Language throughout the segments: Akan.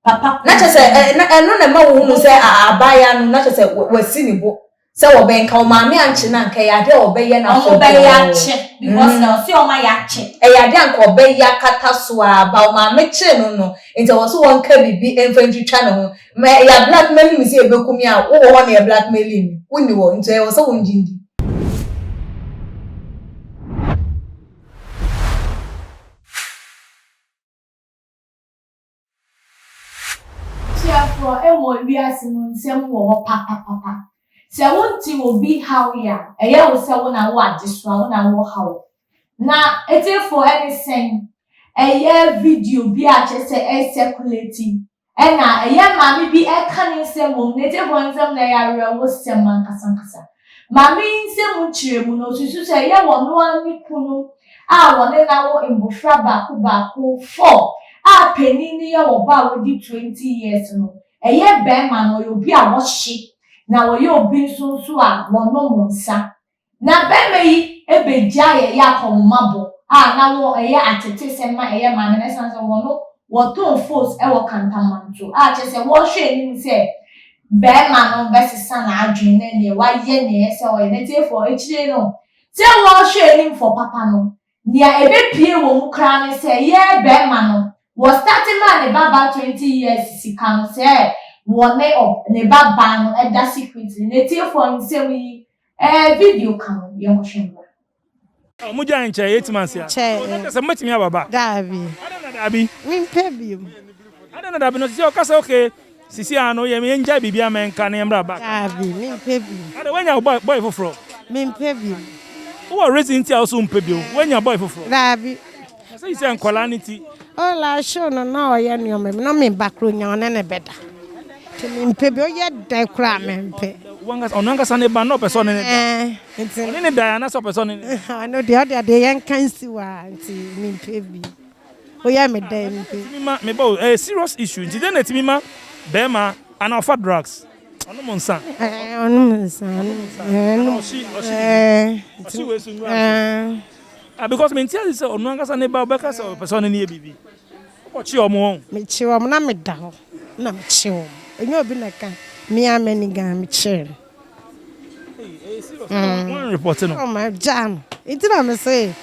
papa na chese no na ma wo hu say abaya no na chese wasi ni bo say wo ben ka o maame anche na nka ya de obeye na so be ya che because na see o ma ya che ya de anka obeye kata so aba o maame che no nti wo so won ka bibi enfantry twa ne ho ya blackmail mi say ebekumi a wo wo na ya blackmail mi woni wo nti wo so won jindi for we are seeing some papa. Se wonti obi how ya, eya wo se wo na wo agiswa wo na wo how. Na ete for anything, eya video bi a chese circulating. Na eya mami bi e kan nsem wo, na ete for nsem na ya re wo sem ankasa. Mami nsem chire mu no susu se eya wo no ani kunu a wo ne na wo embofra ba ku 4. A penini ya wo ba wo di 20 years no. Eya be ma no obi a wo hye na wo ye obi nso a wono monsa na be yi ebegya ye yakomabo a na wo eye atete sema eye ma na sanso wono wo ton force e wo kantamanto a che se wo hwe ni se be ma no be sesa na adwen na ne wa ye ne se wo ye ne tie for echire no se wo hwe ni for papa no nia ebe pie wo mu kra ne se ye be ma no wo starting man ne baba 20 years sika no se one of ne baba no e da secret ne tie for nsem yi video kan ye mo hwemba mo jan che 8 months ya se matimi ababa dabi dabi min pebim dabi no se o kasa okay sisi ano ye me nja bibia men kan ye mra back dabi min pebim wenya boy foforo min pebim wo reason ti also mpebio wenya boy foforo dabi se ise nkola niti o la show no na o ye no me no me bakro nya ne beda mimpe o ye dai kra mempe onanga sane ba no person ne da ne da na so person ne no de yan kansi wa nti mimpe bi o ye me dai mimpe me bo serious issue nti den etimi ma be ma ana offer drugs ono monsa because me tell you say onanga sane ba be ka so person ne e bibi ko chi omo me chi omo na me da ho na me chi omo enyo obi na kan me amani ga me chi one report no oh my jam it na me say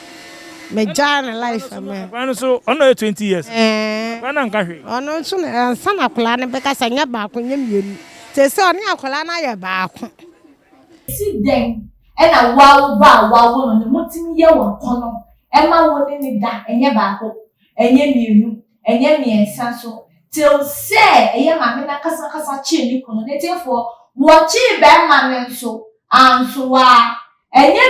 me jam life man when so ono 20 years when am ka hwe ono so na sana kula ne be ka sanya ba ko nya mienu se se oni akola na ya ba ko si den e na wa no ne motimi ye wo kono e ma wo ne da enye ba ko enye mienu enye miensa so till say eye mame na kasa chi ni kono ne tefo wo chi be mame nso anso wa enye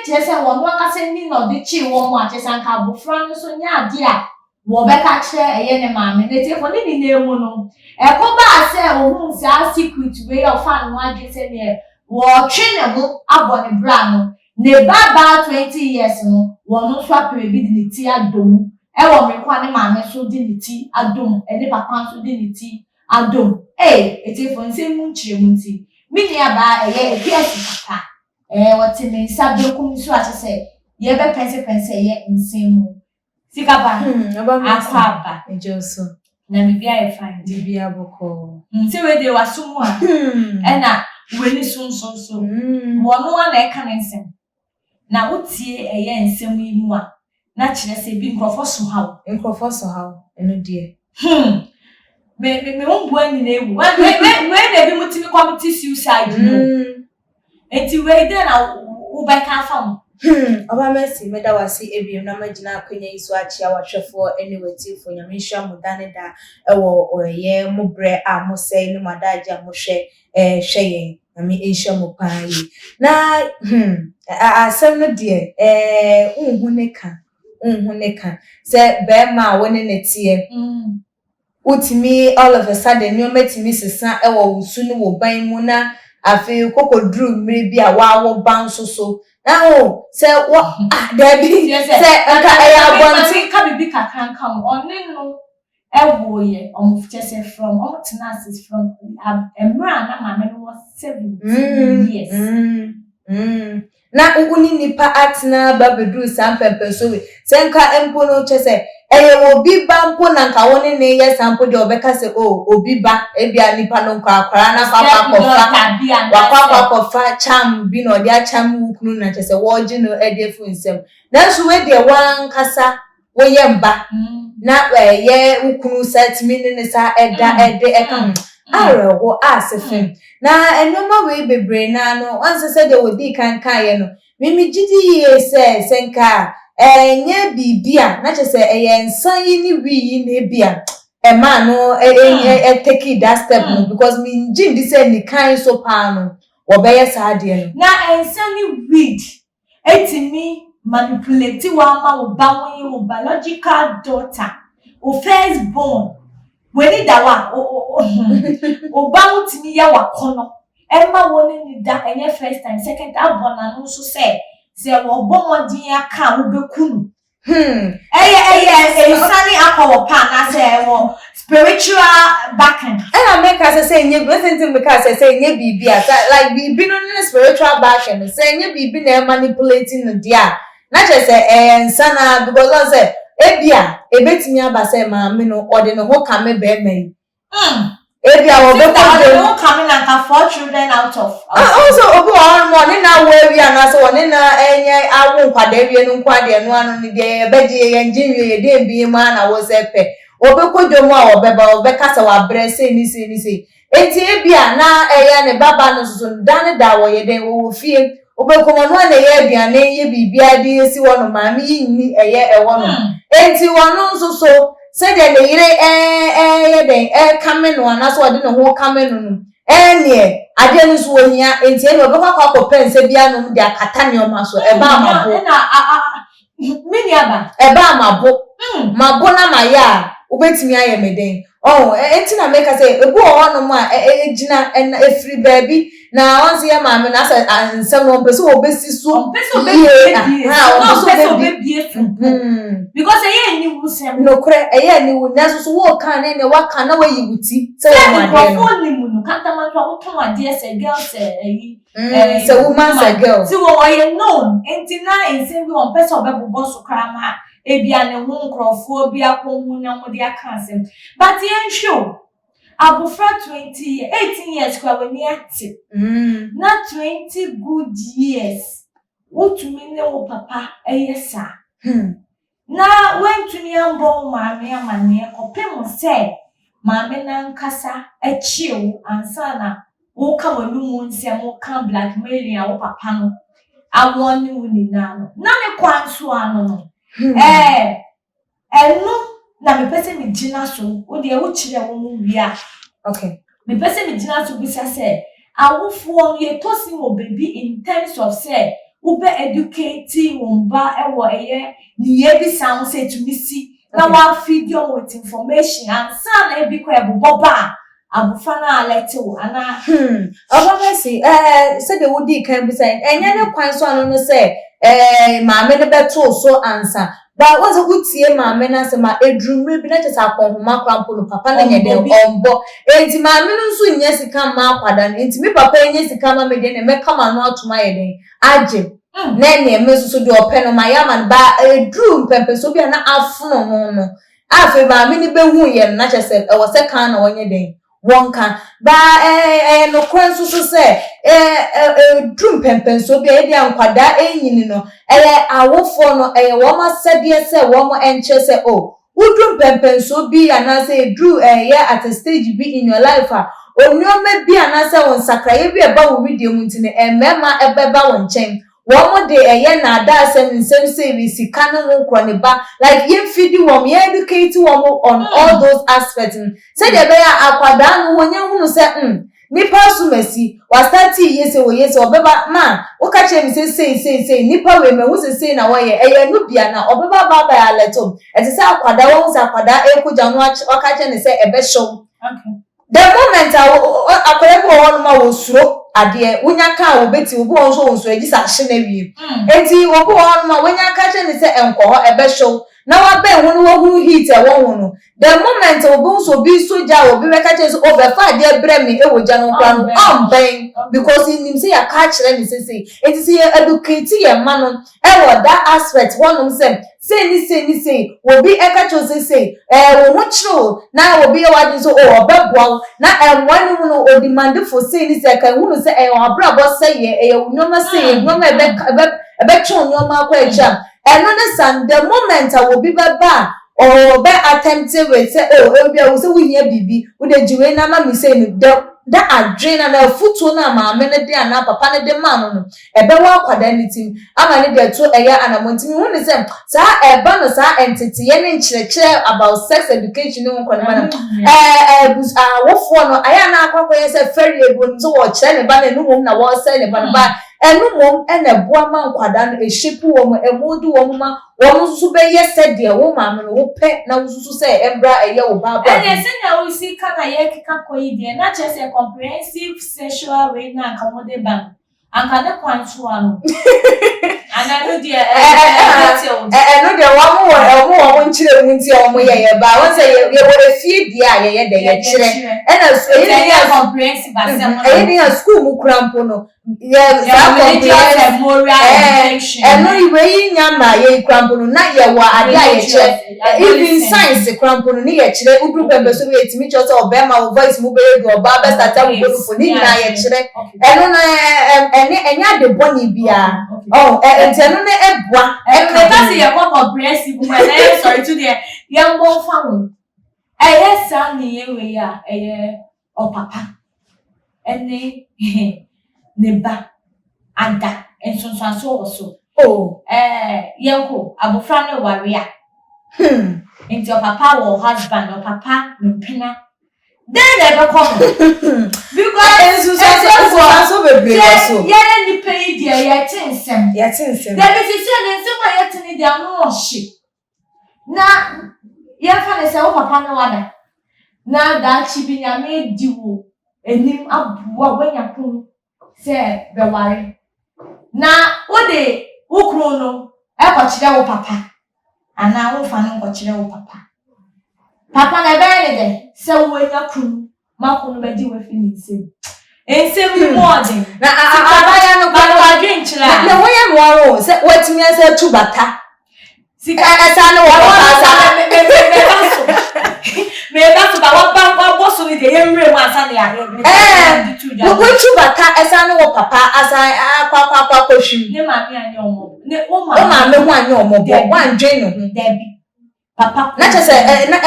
chese wo no kasa ni no de chi wo mo achese anka bofra no so nya ade a wo be ka kire eye ne mame ne tefo ni na emu no e ko ba se ohun se a secret way of fan no agese ne wo twe ne ho abo ne bra no ne baba 20 years no wo no so apere bi di ti adom e wo me kwa ne maame so di ni ti adom e ne papa so di ni ti adom eti fo nse mu nchire mu nti mi ni aba eye ebiasi papa wo ti me nsa be kum so a se ye be pense ye nse mu sika ba akwa ejoso na mi bia e fine di bia boko nse we de wasumu a e na we ni so wo no na e kan nsem na wotie eye nsem yi mu a na kire se bi nkrofo so haw eno die me wonbu ani na ewu we na bi mutimi committee suicide no enti we dey na wo ba ka fam oba mercy meda wasi ebiem na magina akonya iso achia wahwefo anyway tifo nyamehwa mudane da ewo oye mubre a mosei ni madaja mohwe hweye na me ehwa mo pai na asem no de unhu ne ka se be ma woni ne tie utimi all of a sudden you metimi sesa ewo wusu ni wo ban mu na afi kokodru mmiri bi a wawo banso so now se what Debbie se aka abonti ka bibi kakranka oni no ewo ye omufchese from omtinasis from emra na mama no was 7 years na uni nipa atna babedru sampepe so we se nka empo no chese obi ba mpo na nka woni ne ye sample de obeka se obi ba ebia nipa no nka akwara na papa kofa cham bi no de acham wukunu na chese woji no edefu nsem nanso we de wan kasa wo ye mba na ye wukunu set mi ne sa ede eka arewo asefem na enoma we bebre na no once say de wodi kan ye no mimi gidi ye se senka nye bibia na chese nsan yi ni wi yi na bia ma no take that step no because me jim di say ni kan so pa no wo be yes ade no na nsan ni weed etimi manipulate wa ma wo ba won wo biological daughter o first born we ni da wa o ba wo timi ya wa kono ma woni ni da enye first time second time born na no so say se wo bo modin aka wo bekunu insani akọ pa na se wo spiritual backing and make us say nye blessing make us say nye bibia like bibi no spiritual backing say nye bibi na manipulating the dia na je say nsana because I say ebia ebetimi aba say ma me no ode no ho ka me be me ebia wo be no coming and 4 children out of also obi on money na we na so one na enye awu nkwada wie no nkwada no anu ni de beje ye njinwe ye de bi ma na wo sepe obi kodwomu a obeba obeka wa brese ni se enti ebia na eye ne baba no so dan da wo ye den wo fie obi komo no na ye aduane ye bibia de esi wo no ma mi ni eye ewo no enti wono nso so said the yire den kame no anaso ode no ho kame no ne ade no so ohia enti e no be kwa pense bia no de akata ne o ma so e ba amabo na mini aba e ba mabo na maya obetimi aye meden enti na make say ebu o no ma ejina efri baby na once ya ma me na say ansem no pese obesi so because eye ni wusem no kre eye ni wu na so wo kan ne wa kan na wa yiwuti say wo ma de no ni mu no kanta ma to wo kan wa de say girl say say woman say girl si wo ye known enti na ensem bi on pese obebo so kra ma ebia ne ho nkrofo bi akomu na mo de aka asem but yen show abufra 18 years kwa weni ati na 20 good years wotumi ne wo papa eyesa na wentumi ambo maame amane kopem se maame na nkasa achiew ansa na wo ka wanumu nsem wo ka blackmail ya wo papa no awon ni woni na no na me kwanso ano no enu na me pese me gina so wo de wo kire wo mu wia okay me pese me gina so bisa say awofo ye tosi wo baby in terms of say wo be educate wo mba ewo eye ni ye bi sound say to me see na wa feed you with information and san e bi kwa eboba abufa na alert wo ana oba si say the wodi kan bi say enye ne kwan so anu no say maame ne beto so ansa ba was a good tie maame na se ma edrumre bi na chesa akonhoma krampo no papa na nyede ombo enti maame no nso nya sika ma akwada enti me papa nya sika ma me de ne meka ma no atoma yeden age na ne mesusu de openo ma ya man ba edrum pempe so bia na afono no afi maame ni behu ye na chese e wo se kan na wonye den wonka ba no kwanso so se drum pempen so bia e dia nkwada enyini no awofo no wo ma sedie se wo mo enche se udrum pempen so bia na se drew at a stage be in your life onyoma bia na se won sakraye bia ba wo video mu ntine emema ebeba won chen wo mo de na da asem nsem se bi sika no wo kro ne ba like ye fidi wo me educate wo on all those aspects say de be akwada no wonye hunu se nipa sumasi wa start yese wo yese obeba ma wo ka che mi say nipa we me wo say na wo ye no bia na obeba baba ya letom e se akwada wo se akwada ekoja no aka che ne se ebe show okay the moment akwada wo no ma wo suro ade wonya ka wo beti wo bo so wo so agi sa hye na wie enti wo bo no ma wonya ka che ne se enko ho ebe show na wa be hu no hu heat e wo hu no the moment wo bo so bi soja wo bi be ka che so obefa de bre mi e wo ja no kwa no on ben because him say ya ka kire ni say enti say educate ye ma no e wo that aspect one say say obi eka cho say wo ho chiro na obi e wadin so obeboa na enwanu mu no demand for say ni say kan hunu say abrabo say ye nyoma say nyoma ebe cho nyoma akwa eja eno ne san the moment a obi beba or be attempted with say obi a say we hear bibi we dey jiwe na ma mi say no that adrena na futu na ma me ne de ana papa ne de ma no ebe wa kwada ni tim ama ne de to eya anamontimi hu ne say sa eba no sa entity ye ne nkyerɛkyerɛ about sex education no nkɔ ne ma no wofo no aya na akwakɔ ye say fairy ebo no so wo kyerɛ ne ba na no mom na wo say ne ba no ba enu mom ena boa ma nkwada no ehyepu wo mo emodu wo ma wo susu be ye said de wo ma me no wo pɛ na wo susu say embra eye wo ba ba ene senya wo si kana ye kika koyi de na chese comprehensive sexual way na akamode ban anka ne kwantu ano ana no de no de wo nchire mu nti o mo ye ba won say ye wo efie dia ye de ye kire ena so ye comprehensive asem no school mu krampo no yeah moral education eno iwe yi nyama ye krampo no na ye wa ade a ye kire even science krampo no ni ye kire udru pembe so ye timi cho so obema wo voice mu be do oba be start am go for ni na ye kire eno na enya de boni bia enteno na ebua because you are comprehensive when sorry to the young boy family sa ni ye we ya o papa ene neba ada ensonsanso so yenko abofra ne ware a into your papa or husband or papa mpena then they go come because ensonsanso bebre so ye ni pay dia ye tinsem there be say nsem a ye tini dia no hye na ye fa ne say o papa no wada na da chi bi nya me diwo enim abuwa wanya pon say be ware na wo de ukro no e ko kire wo papa ana wo fa no ko kire wo papa na be ne de say wo nya kunu makunu be di we fini nsem ni modern na abaya no kwa dwenkyira na wo ye no wo say watimi asa tubata sika asa no wo papa me ba so ba wa boso ni de yemre mu asa ne ya wo tubata asa no wo papa asa akwa kohwim ne ma me anya omo ne o ma me ho anya omo bo wandwen no debi papa na chese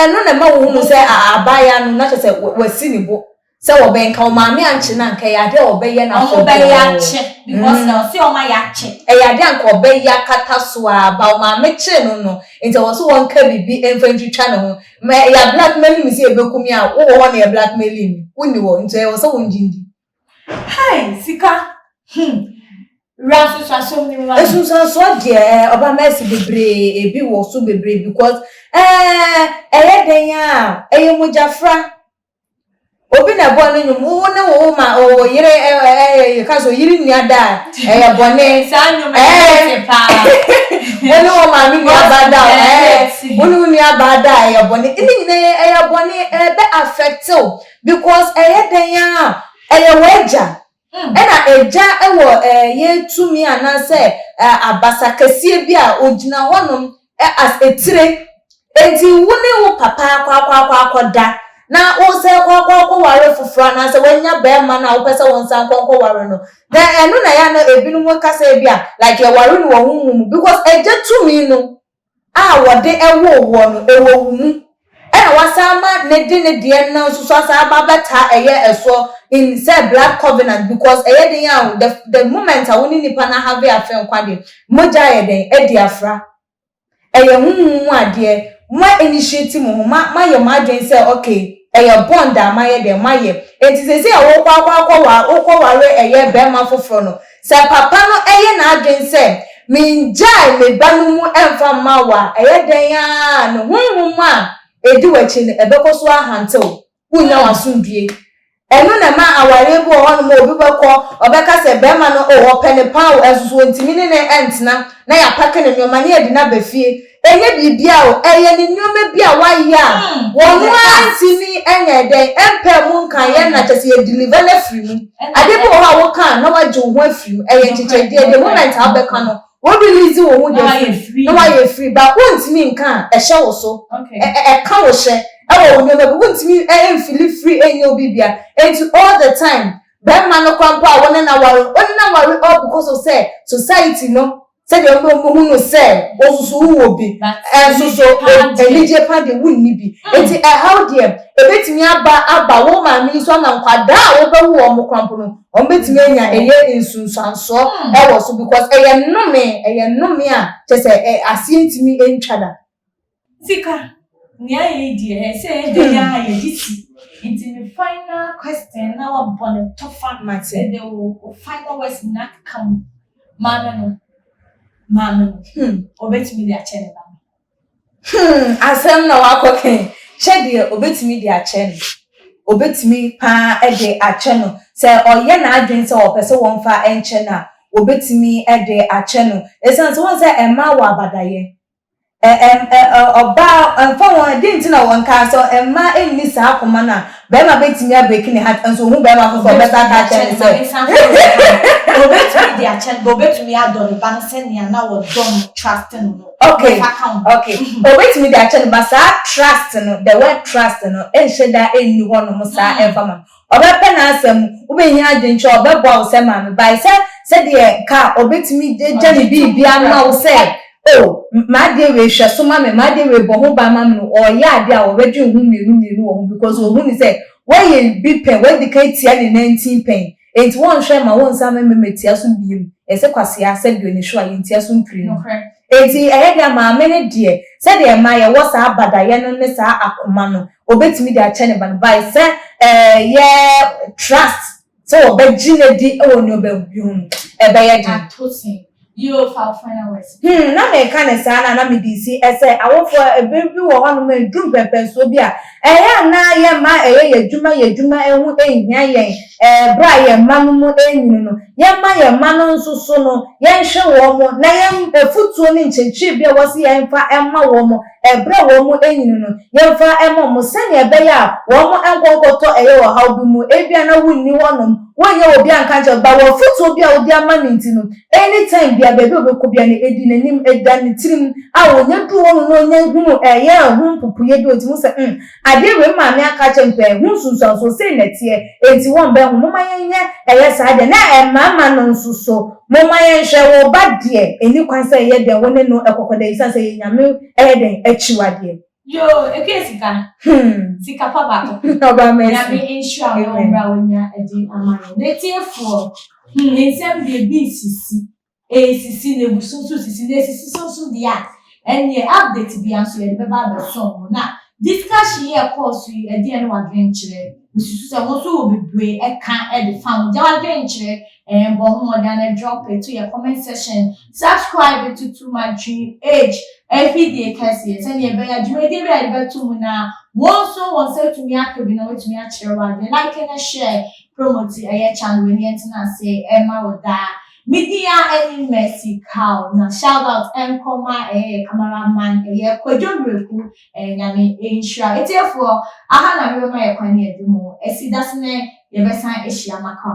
eno na ma wo hu say abaya no na chese wasi ni bo say wo ben ka o ma me anche na nka ya de obeye na so obeye ache because na si o ma ya ache ya de anka obeye akata so aba o ma me che no nti wo so won ka bibi enfantry twa ne ho ya blackmail mi say ebekumi a wo ho na ya blackmail mi woni wo nti wo so won jindi hey sika rasu saso ni wa esu so de oba mercy bebre ebi wo so bebre because eye den ya eye mojafra obi na bo no nyum wo na wo ma o yire ka so yiri ni ada bone sa nyum pa wono wo ma mi abada wono ni abada bone ini ne bone be affect because den ya weja ena eja ewo ye tumi anase abasa kese bi a ogina honom as etire enti woni wo papa akwa na wo se kwa ware fufura na se wanya be ma na wo pese won san kwa ware no then enu na ya no ebinu mo kasa bi a like e ware no wo humu because eja tumi no a wode ewo no ewo humu ena wasama ne de na so asa babata eye eso in say black covenant because eye den ya the moment a woni nipa na have afen kwade moja ye den edi afra eye humu ade mo initiate mo ma ye ma adwen say okay eye bond a ma ye den ma ye enti say wo kwa ware eye be ma foforo no say papa no eye na adwen say minjai me banu mu emfa mawa eye den ya no humu ma edi wachi ne ebekoso ahantew wunya wasundue eno na ma aware bu ho no mo obi beko obeka se be ma no o pene paw esusu ntimi ne entna na ya pake ne nyoma ne edi na bafie eye bibia o eye ne nyoma bia waya wonu antimi enye den empe mu nkan ye na chese ye deliver na free mu ade bu ho a wo kan na waje wo free eye chichede the moment abeka no What release wo hu Why dey free? no why free but won't me nkan e hye wo so Okay. e ka wo hye e wo nyo won't me e feel free enyo bibia and all the time ben man no kwampo a wona na worry all because of say society no say the hu no say osusu wo bi and so elije pa de wunni bi enti how there ebetimi aba wo ma mi so na nkwada wo be wo mo kwampo no betimi anya eye nsunsanso e wo so because eye nnome a chese asientimi entwada Sika nia ye die say de ya ye disi into the final question now upon the top fan matter they will final words na come mama no obetimi dia chene ba asem na wakoken che de obetimi dia chene obetimi pa e de ache no se oye na adwen se opese won fa enche na obetimi e de ache no esan so won se ema wa abadaye oba fa won didn't na won ka so ema enni sa akoma na be ma betimi abeki ne hat enso hu be ma so be ta ka che se obetumi dia chen obetumi adon ban senia na wo don trust no okay obetumi dia chen ba sa trust no the word trust no ensheda enni ho no mo sa ever man obepe na asem ubehia adwenche obebo a wo se ma me by se de ka obetumi je ne bibia na wo se oh ma de we hwe so ma me ma de we bo ho ba ma no oya ade a obedwe hu mienu wo because wo hu ni say when you be pen when the kai tia ni 19 pen enti won hwe ma won sa me metia so biem ese kwase a se bi oni hwe a yentia so mpiri no enti ehia ma me ne de se de ma ye wo sa abadaye no ne sa akoma no obetimi de a chene ban by se ye trust so obeji ne di e woni obehum e be ye di you for final words na me ka ne sa na me di si ese awofo ebebi wo hono me drum pepe so bi a na ye ma ye dwuma ehu ehia ye bra ye ma mu enyinu no ye ma no nso so no ye hwe wo mo na ye efutuo ni nchechi bi wo si ye mfa emma wo mo bra wo mo enyinu no ye mfa emma mo se ne ebe ya wo mo enkokoto eye wo haw bi mu ebia na wunni wonom wonye obi anka je ba wo futuo bi a odi ama ninti no anytime bia bebe obeko bia ne edi nanim edan tirim a wonya du wonu no nya hunu eye hu pupuye bi oti mu se ade we ma me aka chempe hu sunsun so se netie enti won be hu mama yenye eye sa de na mama no nsuso mama yenhwe wo ba de eni kwan se eye de woni no ekokoda isa se yenyame eye de achiwade yo ekesika sika pa ba ko oba me na be insure me obra wonya edi amane netiefo nsem de bi sisi ne busunsu sisi ne sisi so dia enye update bi anso ye be ba so na discussion here course e dey no adventure busunsu se won so obebre e kan e de found dey adventure bo ho modern drop it to your comment section subscribe to Too Much Age every day kasi se ne be ya jumede be ya be to mu na won say to me akabi na we to me a share wa like and share promote your channel when you na say Emma Oda media any mercy cow na shout out Nkoma cameraman Kwadwobreku nyame insure etiefo aha na we ma ye kwani edimo esi dasne ye besan ehia maka